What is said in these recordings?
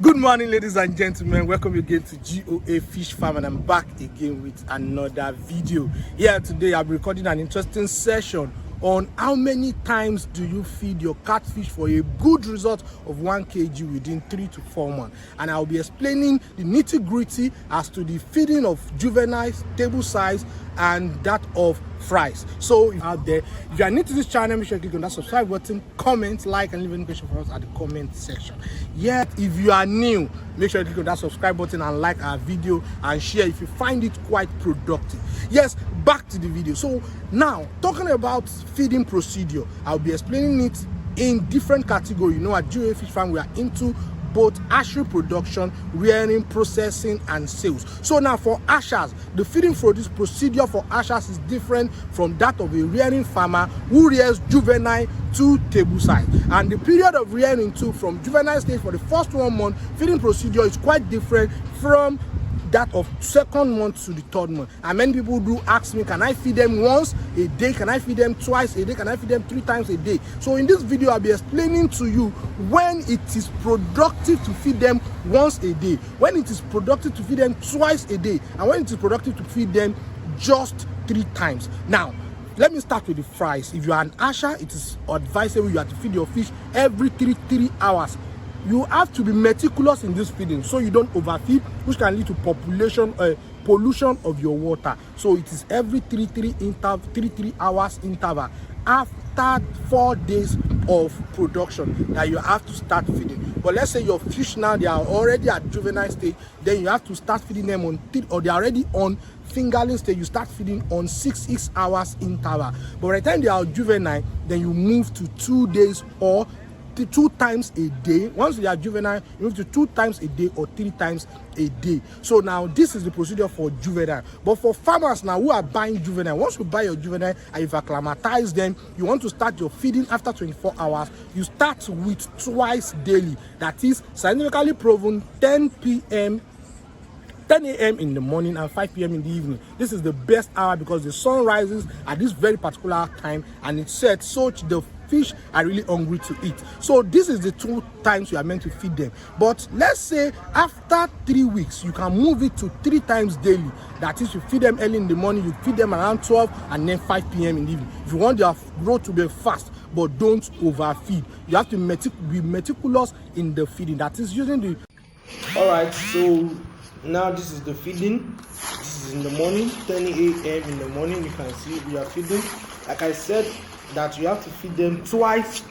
Good morning, ladies and gentlemen. Welcome again to G.O.A Fish Farm, and I'm back again with another video. Here today, I'll be recording an interesting session on how many times do you feed your catfish for a good result of 1 kg within 3 to 4 months. And I'll be explaining the nitty-gritty as to the feeding of juveniles, table size, and that of fries. So if you're out there, if you are new to this channel, make sure you click on that subscribe button, comment, like, and leave any question for us at the comment section. Yet if you are new, make sure you click on that subscribe button and like our video and share if you find it quite productive. Yes, back to the video. So now, talking about feeding procedure, I'll be explaining it in different categories. You know, at G.O.A Fish Farm, we are into both hatchery production, rearing, processing, and sales. So now for ashers, the feeding for this procedure for ashers is different from that of a rearing farmer who rears juvenile to table size. And the period of rearing to from juvenile stage for the first 1 month, feeding procedure is quite different from that of 2nd month to the 3rd month. And many people do ask me, can I feed them once a day? Can I feed them twice a day? Can I feed them 3 times a day? So in this video, I'll be explaining to you when it is productive to feed them once a day, when it is productive to feed them twice a day, and when it is productive to feed them just 3 times. Now, let me start with the fries. If you are an asher, it is advisable you have to feed your fish every 3 hours. You have to be meticulous in this feeding so you don't overfeed, which can lead to pollution of your water. So it is every 3 hours interval after 4 days of production that you have to start feeding. But let's say your fish now, they are already at juvenile stage, then you have to start feeding them on or they are already on fingerling stage. You start feeding on 6 hours interval. But by the time they are juvenile, then you move to 2 days or 2 times a day. Once they are juvenile, you move to 2 times a day or 3 times a day. So now this is the procedure for juvenile. But for farmers now who are buying juvenile, once you buy your juvenile and you've acclimatized them, you want to start your feeding after 24 hours, you start with twice daily. That is scientifically proven 10 a.m. in the morning and 5 p.m. in the evening. This is the best hour because the sun rises at this very particular time and it sets, so the fish are really hungry to eat. So this is the 2 times you are meant to feed them. But let's say after 3 weeks, you can move it to 3 times daily. That is, you feed them early in the morning, you feed them around 12 and then 5 p.m. in the evening. If you want their growth to be fast, but don't overfeed. You have to be meticulous in the feeding. That is using the... Alright, so now this is the feeding. This is in the morning, 10 a.m. in the morning. You can see we are feeding. Like I said, that you have to feed them twice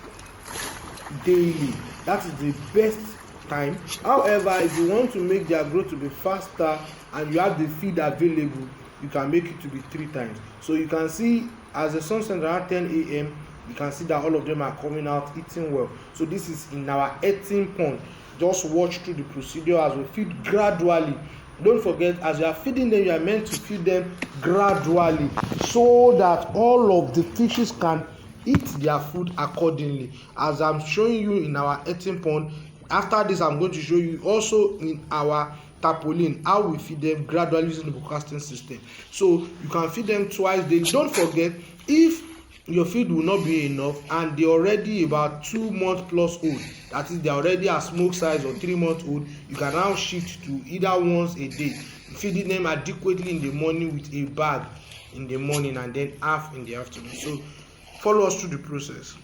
daily. That is the best time. However, if you want to make their growth to be faster and you have the feed available, you can make it to be 3 times. So you can see as the sun sets around 10 a.m., you can see that all of them are coming out eating well. So this is in our 18 pond. Just watch through the procedure as we feed gradually. Don't forget, as you are feeding them, you are meant to feed them gradually so that all of the fishes can eat their food accordingly. As I'm showing you in our 18 pond, after this I'm going to show you also in our tarpaulin how we feed them gradually using the broadcasting system. So you can feed them twice daily. Don't forget, if your feed will not be enough and they're already about 2 months plus old, that is, they're already a smoke size or 3 months old, you can now shift to either once a day, feeding them adequately in the morning with a bag in the morning and then half in the afternoon. So follow us through the process.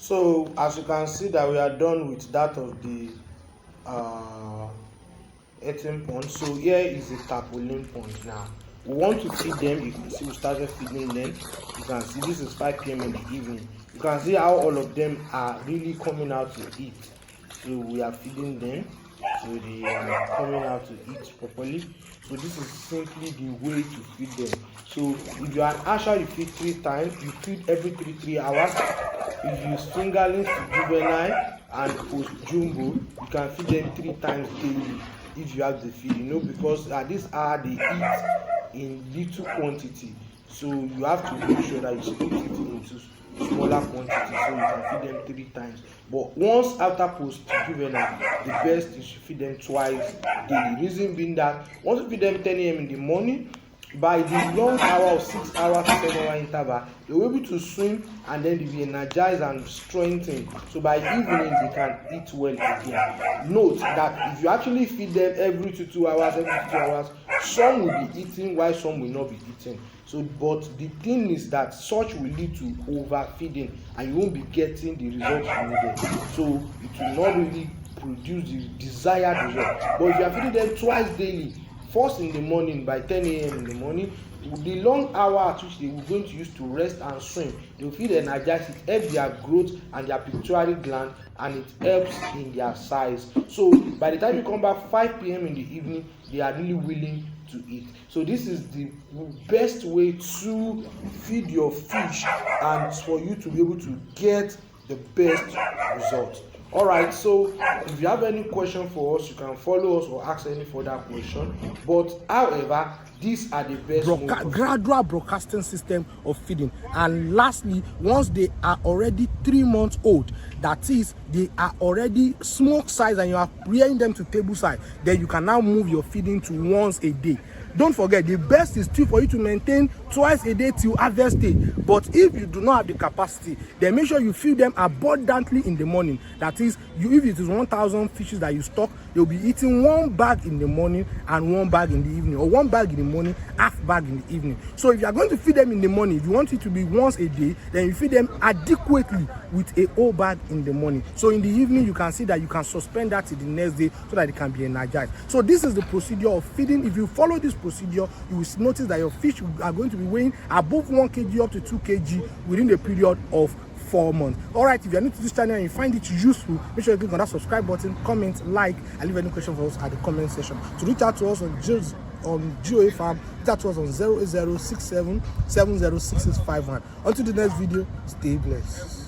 So as you can see that we are done with that of the 18 pond. So here is the tarpaulin pond. Now we want to feed them. You can see we started feeding them. You can see this is 5 p.m. in the evening. You can see how all of them are really coming out to eat. So we are feeding them, so they are coming out to eat properly. So this is simply the way to feed them. So if you are an usher, you feed 3 times. You feed every 3 hours. If you use fingerlings to juvenile and post jumbo, you can feed them 3 times daily if you have the feed, because at this hour they eat in little quantity. So you have to make sure that you split it into smaller quantity so you can feed them 3 times. But once after post juvenile, the best is to feed them twice daily. Reason being that once you feed them 10 a.m. in the morning, by the long hour of 6 hours to 7 hour interval, they will be able to swim and then they'll be energized and strengthened. So by evening they can eat well again. Note that if you actually feed them every 2 hours, some will be eating while some will not be eating. So but the thing is that such will lead to overfeeding and you won't be getting the results you needed. So it will not really produce the desired result. But if you are feeding them twice daily, first in the morning by 10 a.m. in the morning, the long hour at which they were going to use to rest and swim, they will feel energized. It helps their growth and their pituitary gland, and it helps in their size. So by the time you come back 5 p.m. in the evening, they are really willing to eat. So this is the best way to feed your fish and for you to be able to get the best result. Alright, so if you have any question for us, you can follow us or ask any further question. But however, these are the best gradual broadcasting system of feeding. And lastly, once they are already 3 months old, that is, they are already smoke size and you are rearing them to table size, then you can now move your feeding to once a day. Don't forget, the best is still for you to maintain twice a day till harvest day. But if you do not have the capacity, then make sure you feed them abundantly in the morning. That is, if it is 1,000 fishes that you stock, you'll be eating 1 bag in the morning and 1 bag in the evening, or 1 bag in the morning, half bag in the evening. So if you are going to feed them in the morning, if you want it to be once a day, then you feed them adequately with a whole bag in the morning. So in the evening, you can see that you can suspend that to the next day so that it can be energized. So this is the procedure of feeding. If you follow this procedure, you will notice that your fish are going to be weighing above 1 kg up to 2 kg within the period of 4 months. Alright, if you are new to this channel and you find it useful, make sure you click on that subscribe button, comment, like, and leave any question for us at the comment section. To reach out to us on G.O.A farm, reach out to us on 08067706651. Until the next video, stay blessed.